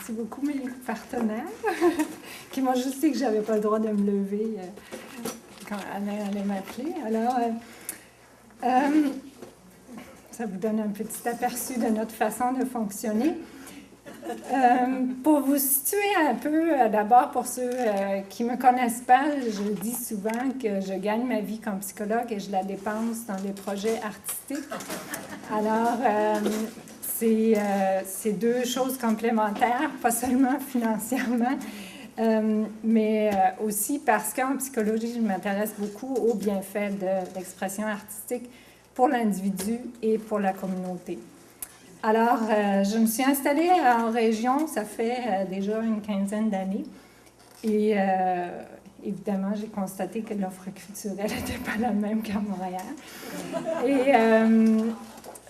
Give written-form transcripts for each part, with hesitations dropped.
remercie beaucoup mes partenaires qui m'ont juste dit que je n'avais pas le droit de me lever quand Alain allait m'appeler. Alors, ça vous donne un petit aperçu de notre façon de fonctionner. Pour vous situer un peu, d'abord pour ceux qui ne me connaissent pas, je dis souvent que je gagne ma vie comme psychologue et je la dépense dans des projets artistiques. Alors, c'est deux choses complémentaires, pas seulement financièrement, mais aussi parce qu'en psychologie, je m'intéresse beaucoup aux bienfaits de l'expression artistique pour l'individu et pour la communauté. Alors, je me suis installée en région, ça fait déjà une quinzaine d'années. Et évidemment, j'ai constaté que l'offre culturelle n'était pas la même qu'à Montréal. Et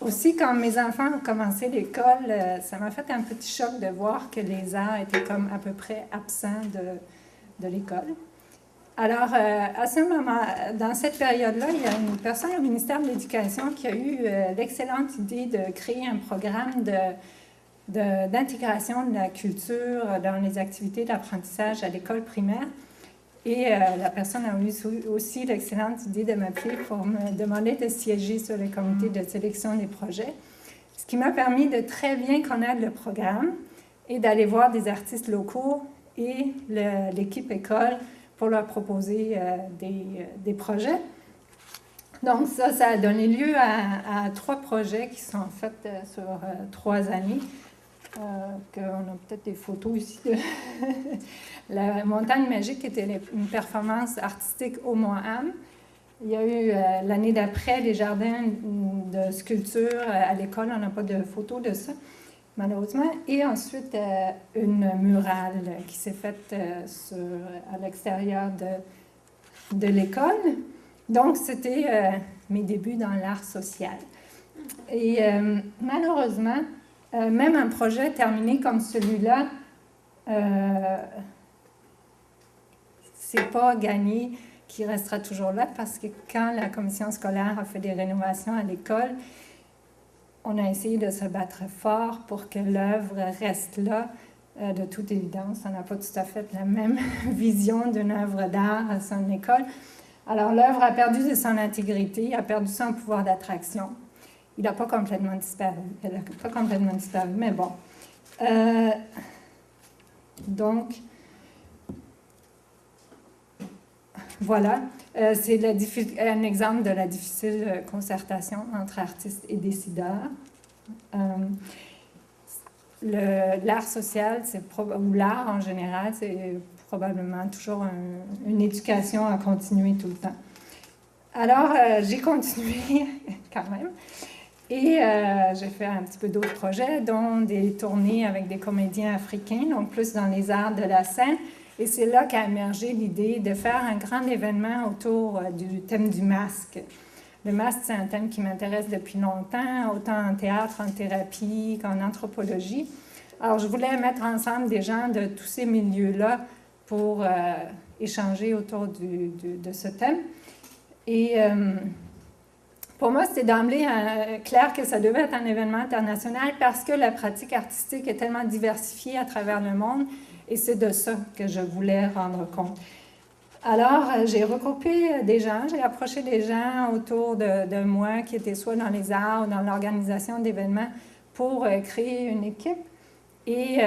aussi, quand mes enfants ont commencé l'école, ça m'a fait un petit choc de voir que les arts étaient comme à peu près absents de l'école. Alors, à ce moment, dans cette période-là, il y a une personne au ministère de l'Éducation qui a eu l'excellente idée de créer un programme d'intégration de la culture dans les activités d'apprentissage à l'école primaire. Et la personne a eu aussi l'excellente idée de m'appeler pour me demander de siéger sur le comité de sélection des projets, ce qui m'a permis de très bien connaître le programme et d'aller voir des artistes locaux et l'équipe école pour leur proposer des projets. Donc ça a donné lieu à 3 projets qui sont faits sur 3 années. On a peut-être des photos ici de la montagne magique qui était une performance artistique au Mont-Ham. Il y a eu l'année d'après les jardins de sculpture à l'école, on n'a pas de photos de ça, malheureusement. Et ensuite, une murale qui s'est faite à l'extérieur de l'école. Donc, c'était mes débuts dans l'art social. Et malheureusement, même un projet terminé comme celui-là, c'est pas gagné qui restera toujours là parce que quand la commission scolaire a fait des rénovations à l'école, on a essayé de se battre fort pour que l'œuvre reste là. De toute évidence, on n'a pas tout à fait la même vision d'une œuvre d'art à son école. Alors, l'œuvre a perdu de son intégrité, a perdu son pouvoir d'attraction. Il n'a pas complètement disparu. Elle n'a pas complètement disparu, mais bon. Donc, voilà. C'est un exemple de la difficile concertation entre artistes et décideurs. L'art social, ou l'art en général, c'est probablement toujours une éducation à continuer tout le temps. Alors, j'ai continué quand même. Et j'ai fait un petit peu d'autres projets, dont des tournées avec des comédiens africains, donc plus dans les arts de la scène. Et c'est là qu'a émergé l'idée de faire un grand événement autour du thème du masque. Le masque, c'est un thème qui m'intéresse depuis longtemps, autant en théâtre, en thérapie qu'en anthropologie. Alors, je voulais mettre ensemble des gens de tous ces milieux-là pour échanger autour de ce thème. Et pour moi, c'était d'emblée clair que ça devait être un événement international parce que la pratique artistique est tellement diversifiée à travers le monde et c'est de ça que je voulais rendre compte. Alors, j'ai regroupé des gens, j'ai approché des gens autour de moi qui étaient soit dans les arts ou dans l'organisation d'événements pour créer une équipe. Et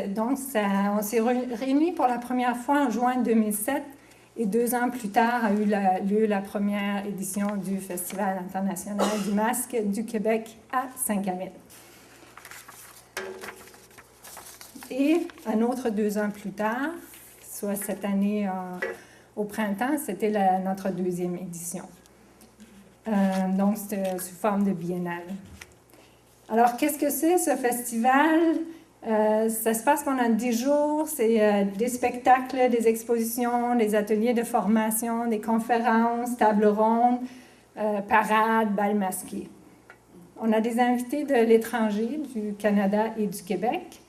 donc, on s'est réunis pour la première fois en juin 2007. Et 2 ans plus tard a eu lieu la première édition du Festival international du masque du Québec à Saint-Camille. Et un autre 2 ans plus tard, soit cette année au printemps, c'était notre 2e édition. Donc, c'était sous forme de biennale. Alors, qu'est-ce que c'est ce festival? Ça se passe pendant 10 jours, c'est des spectacles, des expositions, des ateliers de formation, des conférences, tables rondes, parades, bals masqués. On a des invités de l'étranger, du Canada et du Québec.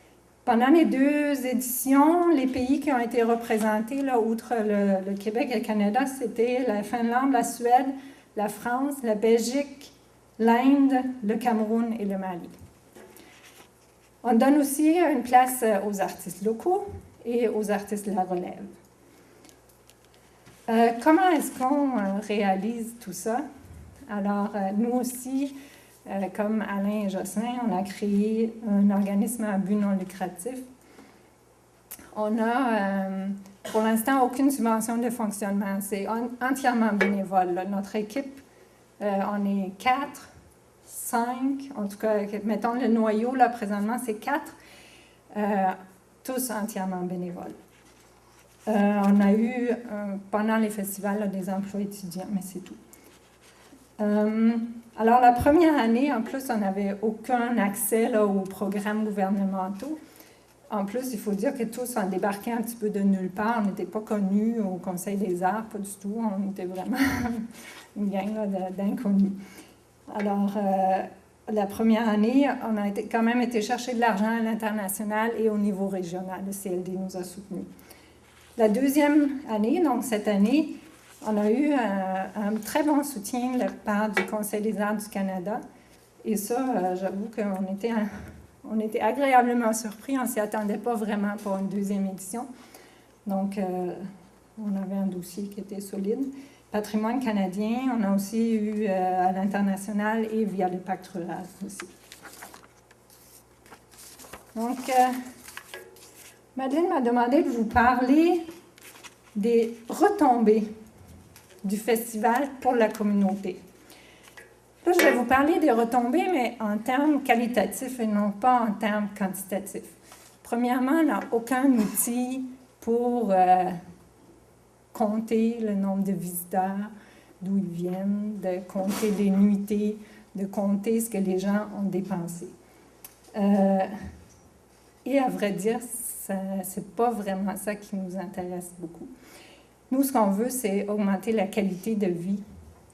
Pendant les 2 éditions, les pays qui ont été représentés, là, outre le Québec et le Canada, c'était la Finlande, la Suède, la France, la Belgique, l'Inde, le Cameroun et le Mali. On donne aussi une place aux artistes locaux et aux artistes de la relève. Comment est-ce qu'on réalise tout ça? Alors, nous aussi, comme Alain et Jocelyn, on a créé un organisme à but non lucratif. On a, pour l'instant, aucune subvention de fonctionnement. C'est entièrement bénévole. Là. Notre équipe, on est 4, 5, en tout cas, mettons le noyau, là, présentement, c'est 4, tous entièrement bénévoles. On a eu, pendant les festivals, là, des emplois étudiants, mais c'est tout. Alors, la première année, en plus, on n'avait aucun accès là, aux programmes gouvernementaux. En plus, il faut dire que tous ont débarqué un petit peu de nulle part. On n'était pas connus au Conseil des arts, pas du tout. On était vraiment une gang d'inconnus. Alors, la première année, on a quand même été chercher de l'argent à l'international et au niveau régional. Le CLD nous a soutenus. La deuxième année, donc cette année, on a eu un très bon soutien de la part du Conseil des arts du Canada. Et ça, j'avoue qu'on était agréablement surpris. On ne s'y attendait pas vraiment pour une deuxième édition. Donc, on avait un dossier qui était solide. Patrimoine canadien, on a aussi eu à l'international et via le pacte rural aussi. Donc, Madeleine m'a demandé de vous parler des retombées du festival pour la communauté. Là, je vais vous parler des retombées, mais en termes qualitatifs et non pas en termes quantitatifs. Premièrement, on n'a aucun outil pour compter le nombre de visiteurs, d'où ils viennent, de compter les nuitées, de compter ce que les gens ont dépensé. Et à vrai dire, ce n'est pas vraiment ça qui nous intéresse beaucoup. Nous, ce qu'on veut, c'est augmenter la qualité de vie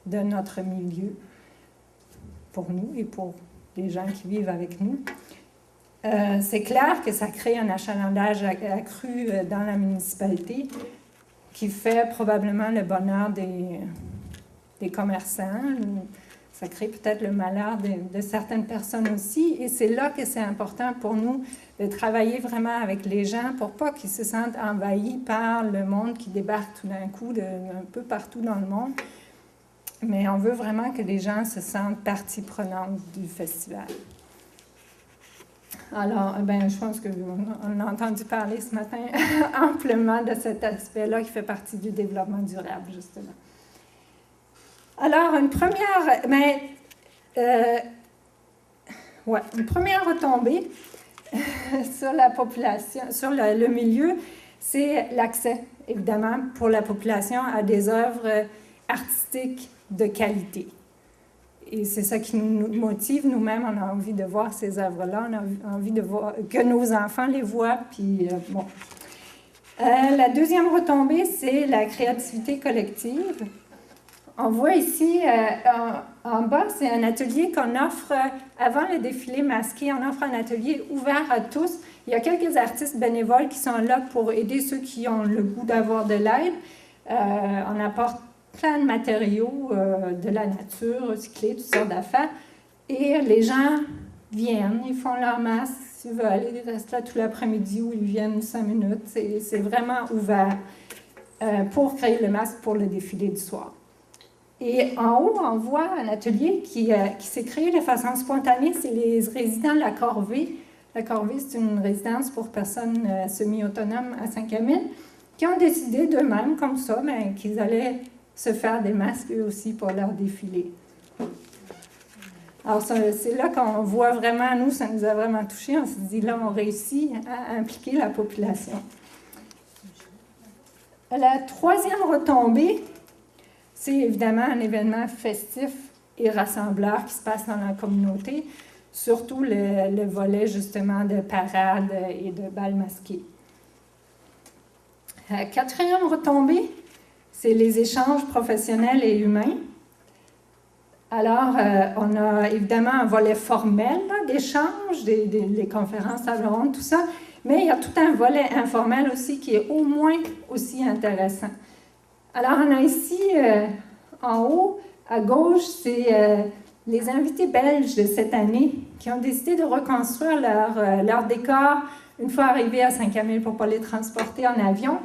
de notre milieu, pour nous et pour les gens qui vivent avec nous. C'est clair que ça crée un achalandage accru dans la municipalité qui fait probablement le bonheur des commerçants. Ça crée peut-être le malheur de certaines personnes aussi. Et c'est là que c'est important pour nous de travailler vraiment avec les gens pour pas qu'ils se sentent envahis par le monde qui débarque tout d'un coup un peu partout dans le monde. Mais on veut vraiment que les gens se sentent partie prenante du festival. Alors, je pense qu'on a entendu parler ce matin amplement de cet aspect-là qui fait partie du développement durable, justement. Alors, une première retombée sur la population, sur le milieu, c'est l'accès, évidemment, pour la population à des œuvres artistiques de qualité. Et c'est ça qui nous motive. Nous-mêmes, on a envie de voir ces œuvres-là. On a envie de voir que nos enfants les voient. Puis, bon. La deuxième retombée, c'est la créativité collective. On voit ici, en bas, c'est un atelier qu'on offre, avant le défilé masqué, on offre un atelier ouvert à tous. Il y a quelques artistes bénévoles qui sont là pour aider ceux qui ont le goût d'avoir de l'aide. On apporte plein de matériaux de la nature, recyclés, toutes sortes d'affaires. Et les gens viennent, ils font leur masque, s'ils veulent, ils restent là tout l'après-midi ou ils viennent 5 minutes. C'est vraiment ouvert pour créer le masque pour le défilé du soir. Et en haut, on voit un atelier qui s'est créé de façon spontanée. C'est les résidents de la Corvée. La Corvée, c'est une résidence pour personnes semi-autonomes à Saint-Camille, qui ont décidé d'eux-mêmes, comme ça, qu'ils allaient se faire des masques eux aussi pour leur défilé. Alors, c'est là qu'on voit vraiment, nous, ça nous a vraiment touchés. On s'est dit, là, on réussit à impliquer la population. La troisième retombée, c'est évidemment un événement festif et rassembleur qui se passe dans la communauté, surtout le volet justement de parade et de bal masqué. Quatrième retombée, c'est les échanges professionnels et humains. Alors, on a évidemment un volet formel d'échange, les conférences, tables rondes, tout ça, mais il y a tout un volet informel aussi qui est au moins aussi intéressant. Alors, on a ici, en haut, à gauche, c'est les invités belges de cette année qui ont décidé de reconstruire leur décor une fois arrivés à Saint-Camille pour ne pas les transporter en avion.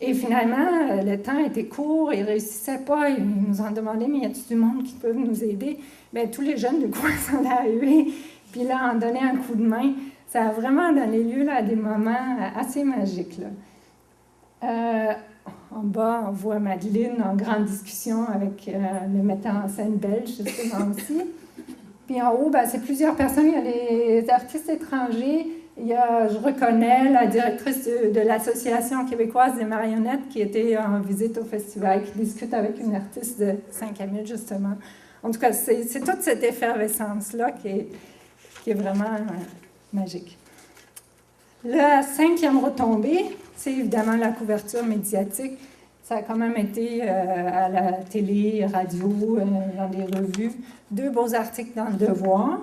Et finalement, le temps était court, ils ne réussissaient pas. Ils nous ont demandé, mais y a-t-il du monde qui peut nous aider? Bien, tous les jeunes du coin sont arrivés, puis là, en donner un coup de main. Ça a vraiment donné lieu là, à des moments assez magiques. Là. En bas, on voit Madeleine en grande discussion avec le metteur en scène belge, justement aussi. Puis en haut, ben, c'est plusieurs personnes. Il y a des artistes étrangers. Il y a, je reconnais la directrice de l'Association québécoise des marionnettes qui était en visite au festival, qui discute avec une artiste de Saint-Camille, justement. En tout cas, c'est toute cette effervescence-là qui est vraiment magique. La 5e retombée, c'est évidemment la couverture médiatique. Ça a quand même été à la télé, radio, dans des revues. 2 beaux articles dans Le Devoir.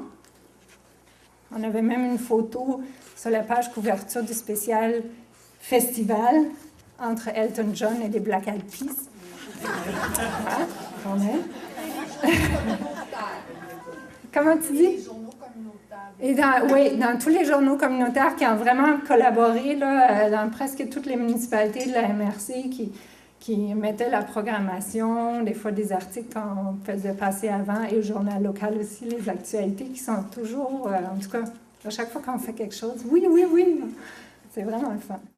On avait même une photo sur la page couverture du spécial Festival entre Elton John et les Black Eyed Peas. Ah, quand même. Comment tu dis? Et dans tous les journaux communautaires qui ont vraiment collaboré là, dans presque toutes les municipalités de la MRC qui mettaient la programmation, des fois des articles qu'on faisait passer avant, et au journal local aussi, les actualités qui sont toujours, en tout cas, à chaque fois qu'on fait quelque chose, oui, c'est vraiment le fun.